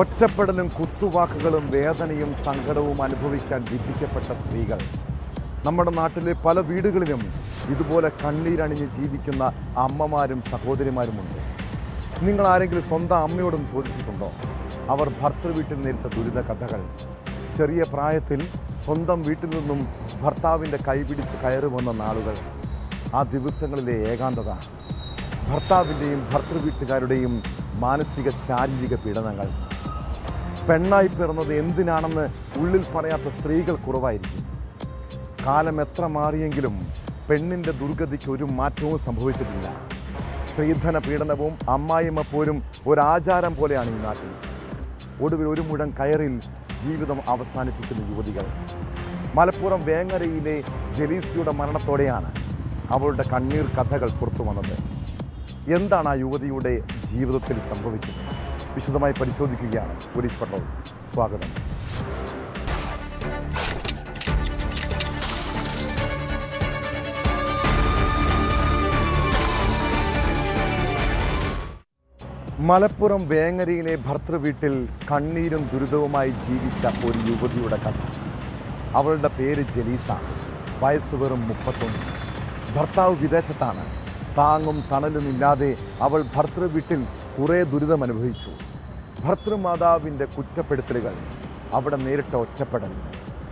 ഒറ്റപ്പെടലും കുത്തുവാക്കുകളും വേദനയും സങ്കടവും അനുഭവിക്കാൻ വിധിക്കപ്പെട്ട സ്ത്രീകൾ നമ്മുടെ നാട്ടിലെ പല വീടുകളിലും ഇതുപോലെ കണ്ണീരണിഞ്ഞ് ജീവിക്കുന്ന അമ്മമാരും സഹോദരിമാരുമുണ്ട്. നിങ്ങൾ ആരെങ്കിലും സ്വന്തം അമ്മയോടും ചോദിച്ചിട്ടുണ്ടോ അവർ ഭർത്തൃവീട്ടിൽ നേരിട്ട ദുരിത കഥകൾ? ചെറിയ പ്രായത്തിൽ സ്വന്തം വീട്ടിൽ നിന്നും ഭർത്താവിൻ്റെ കൈപിടിച്ച് കയറി വന്ന നാളുകൾ, ആ ദിവസങ്ങളിലെ ഏകാന്തത, ഭർത്താവിൻ്റെയും ഭർത്തൃവീട്ടുകാരുടെയും മാനസിക ശാരീരിക പീഡനങ്ങൾ. പെണ്ണായി പിറന്നത് എന്തിനാണെന്ന് ഉള്ളിൽ പറയാത്ത സ്ത്രീകൾ കുറവായിരിക്കും. കാലം എത്ര മാറിയെങ്കിലും പെണ്ണിൻ്റെ ദുർഗതിക്ക് ഒരു മാറ്റവും സംഭവിച്ചിട്ടില്ല. സ്ത്രീധന പീഡനവും അമ്മായിമ്മ പോലും ഒരാചാരം പോലെയാണ് ഈ നാട്ടിൽ. ഒടുവിൽ ഒരു മുഴം കയറിൽ ജീവിതം അവസാനിപ്പിക്കുന്ന യുവതികൾ. മലപ്പുറം വേങ്ങരയിലെ ജലീസിയുടെ മരണത്തോടെയാണ് അവളുടെ കണ്ണീർ കഥകൾ പുറത്തു വന്നത്. എന്താണ് ആ യുവതിയുടെ ജീവിതത്തിൽ സംഭവിച്ചത്? വിശദമായി പരിശോധിക്കുകയാണ് പോലീസ് പട്രോൾ. സ്വാഗതം. മലപ്പുറം വേങ്ങരയിലെ ഭർത്തൃവീട്ടിൽ കണ്ണീരും ദുരിതവുമായി ജീവിച്ച ഒരു യുവതിയുടെ കഥ. അവളുടെ പേര് ജലീസ. വയസ്സ് വെറും 31. ഭർത്താവ് വിദേശത്താണ്. താങ്ങും തണലുമില്ലാതെ അവൾ ഭർത്തൃവീട്ടിൽ കുറേ ദുരിതം അനുഭവിച്ചു. ഭർത്തൃമാതാവിൻ്റെ കുറ്റപ്പെടുത്തലുകൾ, അവിടെ നേരിട്ട ഒറ്റപ്പെടൽ,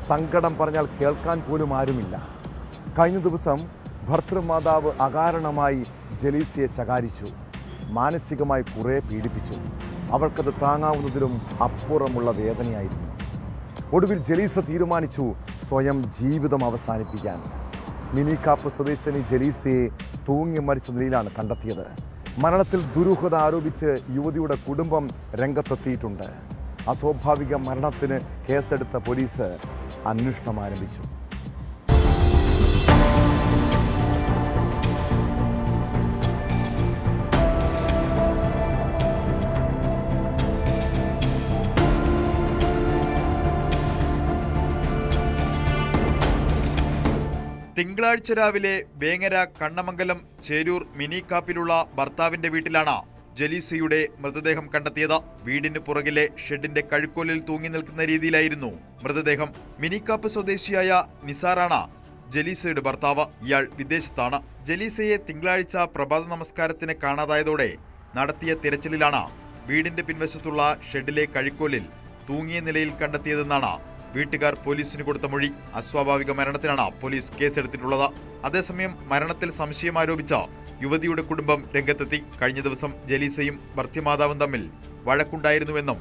സങ്കടം പറഞ്ഞാൽ കേൾക്കാൻ പോലും ആരുമില്ല. കഴിഞ്ഞ ദിവസം ഭർത്തൃമാതാവ് അകാരണമായി ജലീസയെ ശകാരിച്ചു, മാനസികമായി കുറേ പീഡിപ്പിച്ചു. അവൾക്കത് താങ്ങാവുന്നതിലും അപ്പുറമുള്ള വേദനയായിരുന്നു. ഒടുവിൽ ജലീസ തീരുമാനിച്ചു സ്വയം ജീവിതം അവസാനിപ്പിക്കാൻ. മിനിക്കാപ്പ് സ്വദേശിനി ജലീസയെ തൂങ്ങി മരിച്ച നിലയിലാണ് കണ്ടെത്തിയത്. മരണത്തിൽ ദുരൂഹത ആരോപിച്ച് യുവതിയുടെ കുടുംബം രംഗത്തെത്തിയിട്ടുണ്ട്. അസ്വാഭാവിക മരണത്തിന് കേസെടുത്ത പോലീസ് അന്വേഷണം ആരംഭിച്ചു. തിങ്കളാഴ്ച രാവിലെ വേങ്ങര കണ്ണമംഗലം ചേരൂർ മിനിക്കാപ്പിലുള്ള ഭർത്താവിന്റെ വീട്ടിലാണ് ജലീസയുടെ മൃതദേഹം കണ്ടെത്തിയത്. വീടിന് പുറകിലെ ഷെഡിന്റെ കഴുക്കോലിൽ തൂങ്ങി നിൽക്കുന്ന രീതിയിലായിരുന്നു മൃതദേഹം. മിനിക്കാപ്പ് സ്വദേശിയായ നിസാറാണ് ജലീസയുടെ ഭർത്താവ്. ഇയാൾ വിദേശത്താണ്. ജലീസയെ തിങ്കളാഴ്ച പ്രഭാത നമസ്കാരത്തിന് കാണാതായതോടെ നടത്തിയ തിരച്ചിലിലാണ് വീടിന്റെ പിൻവശത്തുള്ള ഷെഡിലെ കഴുക്കോലിൽ തൂങ്ങിയ നിലയിൽ കണ്ടെത്തിയതെന്നാണ് വീട്ടുകാർ പോലീസിന് കൊടുത്ത മൊഴി. അസ്വാഭാവിക മരണത്തിനാണ് പോലീസ് കേസെടുത്തിട്ടുള്ളത്. അതേസമയം മരണത്തിൽ സംശയം ആരോപിച്ച യുവതിയുടെ കുടുംബം രംഗത്തെത്തി. കഴിഞ്ഞ ദിവസം ജലീസയും ഭർത്തൃമാതാവും തമ്മിൽ വഴക്കുണ്ടായിരുന്നുവെന്നും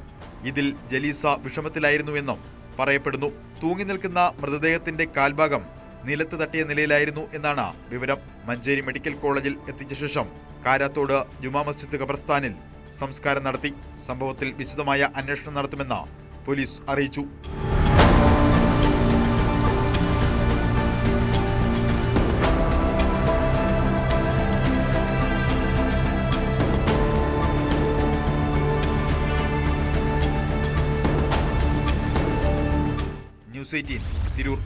ഇതിൽ ജലീസ വിഷമത്തിലായിരുന്നുവെന്നും പറയപ്പെടുന്നു. തൂങ്ങി നിൽക്കുന്ന മൃതദേഹത്തിന്റെ കാൽഭാഗം നിലത്ത് തട്ടിയ നിലയിലായിരുന്നു എന്നാണ് വിവരം. മഞ്ചേരി മെഡിക്കൽ കോളേജിൽ എത്തിച്ച ശേഷം കാരാത്തോട് ജുമാ മസ്ജിദ് ഖബർസ്ഥാനിൽ സംസ്കാരം നടത്തി. സംഭവത്തിൽ വിശദമായ അന്വേഷണം നടത്തുമെന്ന് പോലീസ് അറിയിച്ചു. ന്യൂസ് 18 തിരൂർ.